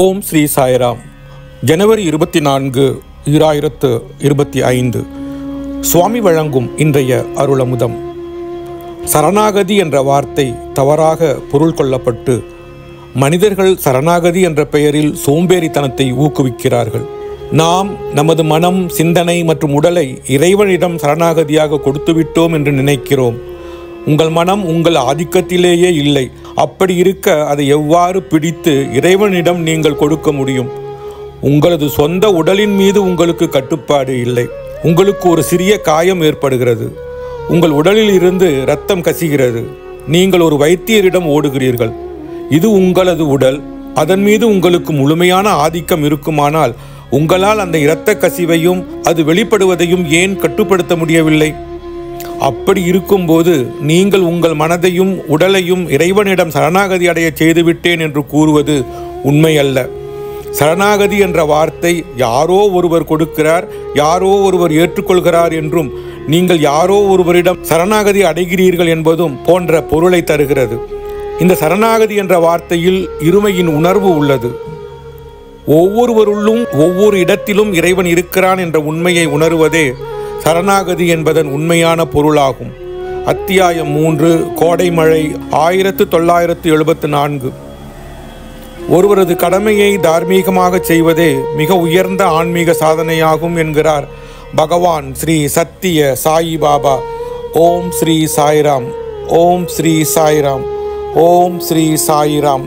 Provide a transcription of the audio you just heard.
ஓம் ஸ்ரீ சாய்ராம். ஜனவரி 24, 2025 சுவாமி வழங்கும் இன்றைய அருளமுதம். சரணாகதி என்ற வார்த்தை தவறாக பொருள் கொள்ளப்பட்டு மனிதர்கள் சரணாகதி என்ற பெயரில் சோம்பேறித்தனத்தை ஊக்குவிக்கிறார்கள். நாம் நமது மனம், சிந்தனை மற்றும் உடலை இறைவனிடம் சரணாகதியாக கொடுத்துவிட்டோம் என்று நினைக்கிறோம். உங்கள் மனம் உங்கள் ஆதிக்கத்திலேயே இல்லை. அப்படி இருக்க அதை எவ்வாறு பிடித்து இறைவனிடம் நீங்கள் கொடுக்க முடியும்? உங்களது சொந்த உடலின் மீது உங்களுக்கு கட்டுப்பாடு இல்லை. உங்களுக்கு ஒரு சிறிய காயம் ஏற்படுகிறது. உங்கள் உடலில் இருந்து இரத்தம் கசிகிறது. நீங்கள் ஒரு வைத்தியரிடம் ஓடுகிறீர்கள். இது உங்களது உடல். அதன் மீது உங்களுக்கு முழுமையான ஆதிக்கம் இருக்குமானால் உங்களால் அந்த இரத்த கசிவையும் அது வெளிப்படுவதையும் ஏன் கட்டுப்படுத்த முடியவில்லை? அப்படி இருக்கும்போது நீங்கள் உங்கள் மனதையும் உடலையும் இறைவனிடம் சரணாகதி அடைய செய்துவிட்டேன் என்று கூறுவது உண்மையல்ல. சரணாகதி என்ற வார்த்தை யாரோ ஒருவர் கொடுக்கிறார், யாரோ ஒருவர் ஏற்றுக்கொள்கிறார் என்றும் நீங்கள் யாரோ ஒருவரிடம் சரணாகதி அடைகிறீர்கள் என்பதும் போன்ற பொருளை தருகிறது. இந்த சரணாகதி என்ற வார்த்தையில் இருமையின் உணர்வு உள்ளது. ஒவ்வொருவருள்ளும் ஒவ்வொரு இடத்திலும் இறைவன் இருக்கிறான் என்ற உண்மையை உணர்வதே சரணாகதி என்பதன் உண்மையான பொருளாகும். அத்தியாயம் 3, கோடைமழை, 1974. ஒருவரது கடமையை தார்மீகமாக செய்வதே மிக உயர்ந்த ஆன்மீக சாதனையாகும் என்கிறார் பகவான் ஸ்ரீ சத்திய சாயி பாபா. ஓம் ஸ்ரீ சாய்ராம். ஓம் ஸ்ரீ சாய்ராம். ஓம் ஸ்ரீ சாய்ராம்.